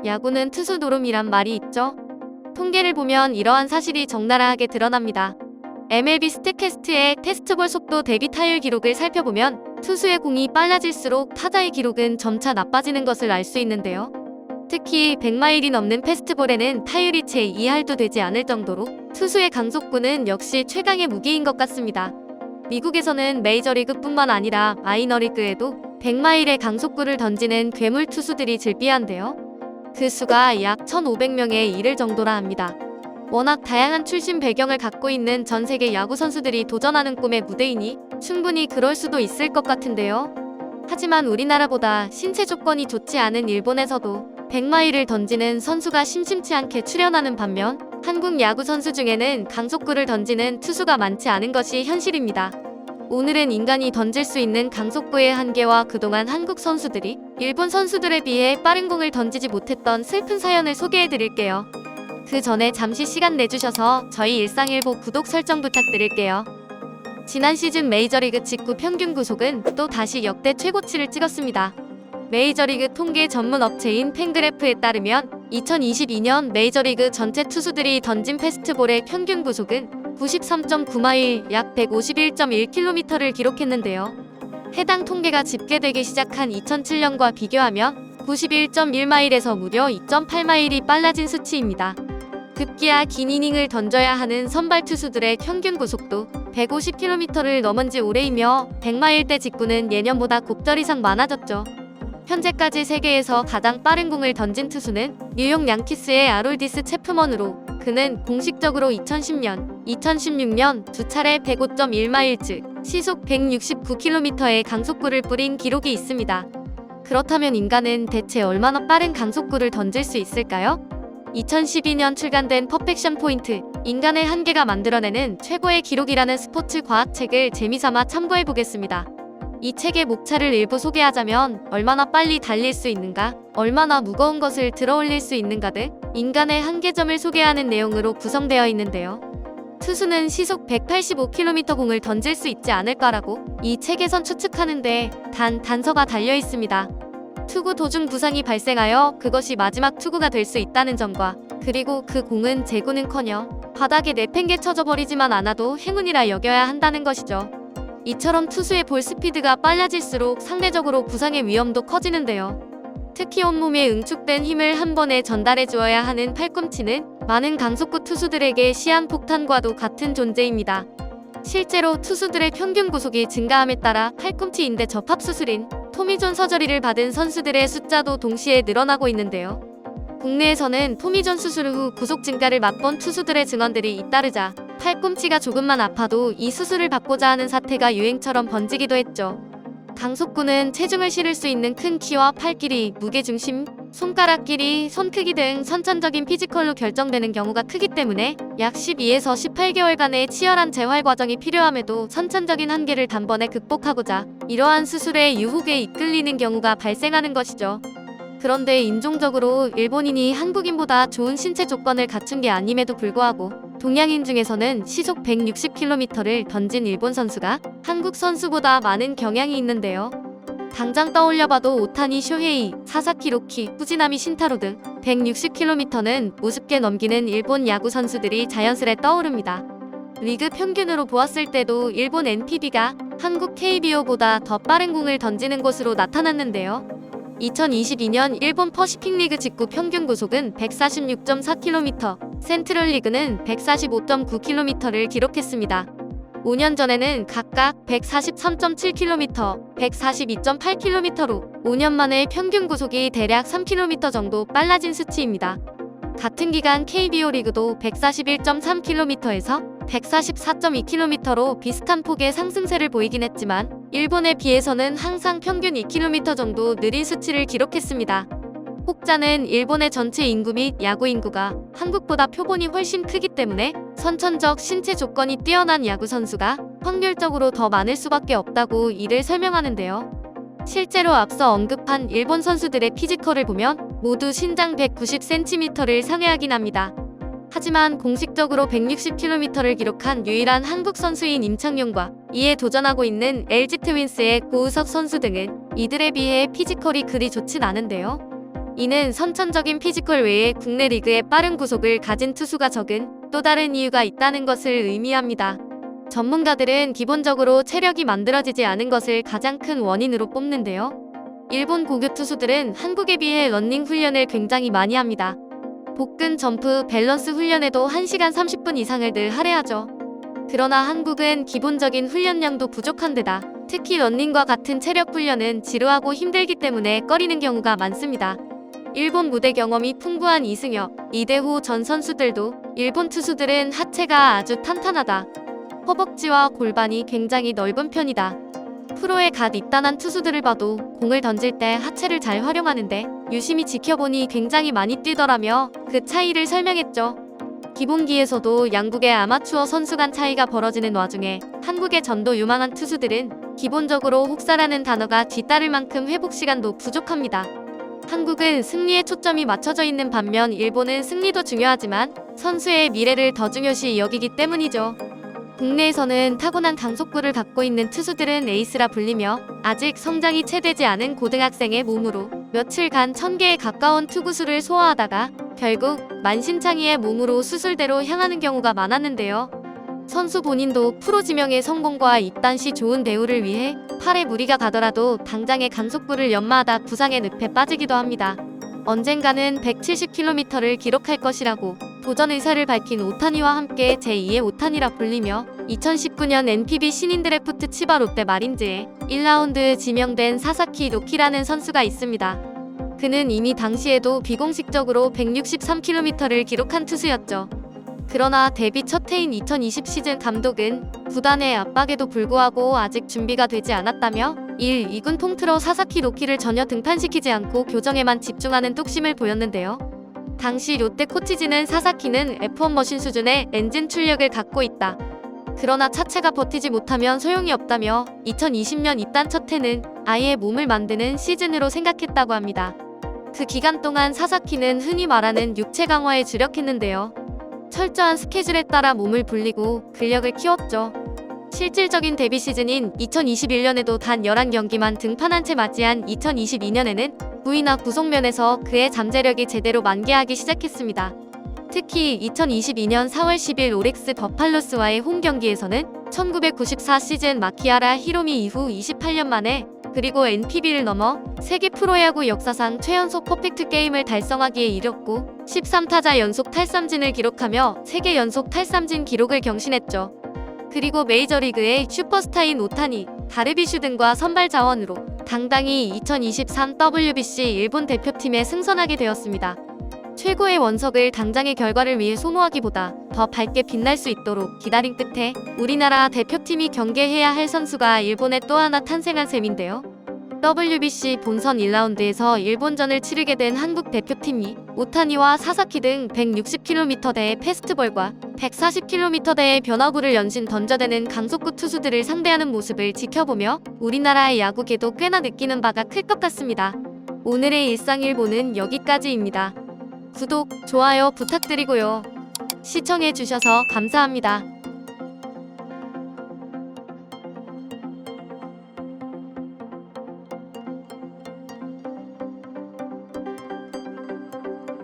야구는 투수 노름이란 말이 있죠. 통계를 보면 이러한 사실이 적나라하게 드러납니다. MLB 스태캐스트의 테스트볼 속도 대비 타율 기록을 살펴보면 투수의 공이 빨라질수록 타자의 기록은 점차 나빠지는 것을 알 수 있는데요. 특히 100마일이 넘는 패스트볼에는 타율이 채 2할도 되지 않을 정도로 투수의 강속구는 역시 최강의 무기인 것 같습니다. 미국에서는 메이저리그뿐만 아니라 마이너리그에도 100마일의 강속구를 던지는 괴물 투수들이 즐비한데요. 그 수가 약 1,500명에 이를 정도라 합니다. 워낙 다양한 출신 배경을 갖고 있는 전 세계 야구 선수들이 도전하는 꿈의 무대이니 충분히 그럴 수도 있을 것 같은데요. 하지만 우리나라보다 신체 조건이 좋지 않은 일본에서도 100마일을 던지는 선수가 심심치 않게 출연하는 반면 한국 야구 선수 중에는 강속구를 던지는 투수가 많지 않은 것이 현실입니다. 오늘은 인간이 던질 수 있는 강속구의 한계와 그동안 한국 선수들이 일본 선수들에 비해 빠른 공을 던지지 못했던 슬픈 사연을 소개해드릴게요. 그 전에 잠시 시간 내주셔서 저희 일상일보 구독 설정 부탁드릴게요. 지난 시즌 메이저리그 직구 평균 구속은 또 다시 역대 최고치를 찍었습니다. 메이저리그 통계 전문 업체인 팬그래프에 따르면 2022년 메이저리그 전체 투수들이 던진 패스트볼의 평균 구속은 93.9마일 약 151.1km를 기록했는데요. 해당 통계가 집계되기 시작한 2007년과 비교하면 91.1마일에서 무려 2.8마일이 빨라진 수치입니다. 급기야 긴 이닝을 던져야 하는 선발 투수들의 평균 구속도 150km를 넘은 지 오래이며 100마일대 직구는 예년보다 곱절 이상 많아졌죠. 현재까지 세계에서 가장 빠른 공을 던진 투수는 뉴욕 양키스의 아롤디스 체프먼으로 그는 공식적으로 2010년, 2016년 두 차례 105.1마일 즉 시속 169km의 강속구를 뿌린 기록이 있습니다. 그렇다면 인간은 대체 얼마나 빠른 강속구를 던질 수 있을까요? 2012년 출간된 퍼펙션 포인트, 인간의 한계가 만들어내는 최고의 기록이라는 스포츠 과학책을 재미삼아 참고해보겠습니다. 이 책의 목차를 일부 소개하자면 얼마나 빨리 달릴 수 있는가, 얼마나 무거운 것을 들어올릴 수 있는가 등 인간의 한계점을 소개하는 내용으로 구성되어 있는데요. 투수는 시속 185km 공을 던질 수 있지 않을까라고 이 책에선 추측하는데 단서가 달려 있습니다. 투구 도중 부상이 발생하여 그것이 마지막 투구가 될 수 있다는 점과 그리고 그 공은 제구는커녕 바닥에 내팽개쳐져 버리지만 않아도 행운이라 여겨야 한다는 것이죠. 이처럼 투수의 볼 스피드가 빨라질수록 상대적으로 부상의 위험도 커지는데요. 특히 온몸에 응축된 힘을 한 번에 전달해 주어야 하는 팔꿈치는 많은 강속구 투수들에게 시한폭탄과도 같은 존재입니다. 실제로 투수들의 평균 구속이 증가함에 따라 팔꿈치 인대 접합 수술인 토미존 서저리를 받은 선수들의 숫자도 동시에 늘어나고 있는데요. 국내에서는 토미존 수술 후 구속 증가를 맛본 투수들의 증언들이 잇따르자 팔꿈치가 조금만 아파도 이 수술을 받고자 하는 사태가 유행처럼 번지기도 했죠. 강속구는 체중을 실을 수 있는 큰 키와 팔 길이, 무게중심, 손가락 길이, 손 크기 등 선천적인 피지컬로 결정되는 경우가 크기 때문에 약 12에서 18개월간의 치열한 재활 과정이 필요함에도 선천적인 한계를 단번에 극복하고자 이러한 수술의 유혹에 이끌리는 경우가 발생하는 것이죠. 그런데 인종적으로 일본인이 한국인보다 좋은 신체 조건을 갖춘 게 아님에도 불구하고 동양인 중에서는 시속 160km를 던진 일본 선수가 한국 선수보다 많은 경향이 있는데요. 당장 떠올려봐도 오타니 쇼헤이, 사사키 로키, 후지나미 신타로 등 160km는 우습게 넘기는 일본 야구 선수들이 자연스레 떠오릅니다. 리그 평균으로 보았을 때도 일본 NPB가 한국 KBO보다 더 빠른 공을 던지는 것으로 나타났는데요. 2022년 일본 퍼시픽 리그 직구 평균 구속은 146.4km, 센트럴 리그는 145.9km를 기록했습니다. 5년 전에는 각각 143.7km, 142.8km로 5년 만에 평균 구속이 대략 3km 정도 빨라진 수치입니다. 같은 기간 KBO 리그도 141.3km에서 144.2km로 비슷한 폭의 상승세를 보이긴 했지만 일본에 비해서는 항상 평균 2km 정도 느린 수치를 기록했습니다. 혹자는 일본의 전체 인구 및 야구 인구가 한국보다 표본이 훨씬 크기 때문에 선천적 신체 조건이 뛰어난 야구 선수가 확률적으로 더 많을 수밖에 없다고 이를 설명하는데요. 실제로 앞서 언급한 일본 선수들의 피지컬을 보면 모두 신장 190cm를 상회하긴 합니다. 하지만 공식적으로 160km를 기록한 유일한 한국 선수인 임창용과 이에 도전하고 있는 LG 트윈스의 고우석 선수 등은 이들에 비해 피지컬이 그리 좋진 않은데요. 이는 선천적인 피지컬 외에 국내 리그의 빠른 구속을 가진 투수가 적은 또 다른 이유가 있다는 것을 의미합니다. 전문가들은 기본적으로 체력이 만들어지지 않은 것을 가장 큰 원인으로 뽑는데요. 일본 고교 투수들은 한국에 비해 러닝 훈련을 굉장히 많이 합니다. 복근, 점프, 밸런스 훈련에도 1시간 30분 이상을 늘 할애하죠. 그러나 한국은 기본적인 훈련량도 부족한 데다 특히 러닝과 같은 체력 훈련은 지루하고 힘들기 때문에 꺼리는 경우가 많습니다. 일본 무대 경험이 풍부한 이승엽, 이대호 전 선수들도 일본 투수들은 하체가 아주 탄탄하다. 허벅지와 골반이 굉장히 넓은 편이다. 프로에 갓 입단한 투수들을 봐도 공을 던질 때 하체를 잘 활용하는데 유심히 지켜보니 굉장히 많이 뛰더라며 그 차이를 설명했죠. 기본기에서도 양국의 아마추어 선수 간 차이가 벌어지는 와중에 한국의 전도 유망한 투수들은 기본적으로 혹사라는 단어가 뒤따를 만큼 회복 시간도 부족합니다. 한국은 승리에 초점이 맞춰져 있는 반면 일본은 승리도 중요하지만 선수의 미래를 더 중요시 여기기 때문이죠. 국내에서는 타고난 강속구를 갖고 있는 투수들은 에이스라 불리며 아직 성장이 채되지 않은 고등학생의 몸으로 며칠간 1000개에 가까운 투구수를 소화하다가 결국 만신창이의 몸으로 수술대로 향하는 경우가 많았는데요. 선수 본인도 프로 지명의 성공과 입단 시 좋은 대우를 위해 팔에 무리가 가더라도 당장의 강속구를 연마하다 부상의 늪에 빠지기도 합니다. 언젠가는 170km를 기록할 것이라고 도전 의사를 밝힌 오타니와 함께 제2의 오타니라 불리며 2019년 NPB 신인 드래프트 치바 롯데 마린즈에 1라운드 지명된 사사키 노키라는 선수가 있습니다. 그는 이미 당시에도 비공식적으로 163km를 기록한 투수였죠. 그러나 데뷔 첫 해인 2020 시즌 감독은 구단의 압박에도 불구하고 아직 준비가 되지 않았다며 1, 2군 통틀어 사사키 노키를 전혀 등판시키지 않고 교정에만 집중하는 뚝심을 보였는데요. 당시 롯데 코치진은 사사키는 F1 머신 수준의 엔진 출력을 갖고 있다. 그러나 차체가 버티지 못하면 소용이 없다며 2020년 입단 첫 해는 아예 몸을 만드는 시즌으로 생각했다고 합니다. 그 기간 동안 사사키는 흔히 말하는 육체 강화에 주력했는데요. 철저한 스케줄에 따라 몸을 불리고 근력을 키웠죠. 실질적인 데뷔 시즌인 2021년에도 단 11경기만 등판한 채 맞이한 2022년에는 부위나 구속면에서 그의 잠재력이 제대로 만개하기 시작했습니다. 특히 2022년 4월 10일 오렉스 버팔로스와의 홈 경기에서는 1994 시즌 마키하라 히로미 이후 28년 만에 그리고 NPB를 넘어 세계 프로야구 역사상 최연속 퍼펙트 게임을 달성하기에 이뤘고 13타자 연속 탈삼진을 기록하며 세계 연속 탈삼진 기록을 경신했죠. 그리고 메이저리그의 슈퍼스타인 오타니, 다르비슈 등과 선발 자원으로 당당히 2023 WBC 일본 대표팀에 승선하게 되었습니다. 최고의 원석을 당장의 결과를 위해 소모하기보다 더 밝게 빛날 수 있도록 기다린 끝에 우리나라 대표팀이 경계해야 할 선수가 일본에 또 하나 탄생한 셈인데요. WBC 본선 1라운드에서 일본전을 치르게 된 한국 대표팀이 오타니와 사사키 등 160km대의 패스트볼과 140km대의 변화구를 연신 던져대는 강속구 투수들을 상대하는 모습을 지켜보며 우리나라의 야구계도 꽤나 느끼는 바가 클 것 같습니다. 오늘의 일상일보는 여기까지입니다. 구독, 좋아요 부탁드리고요. 시청해주셔서 감사합니다.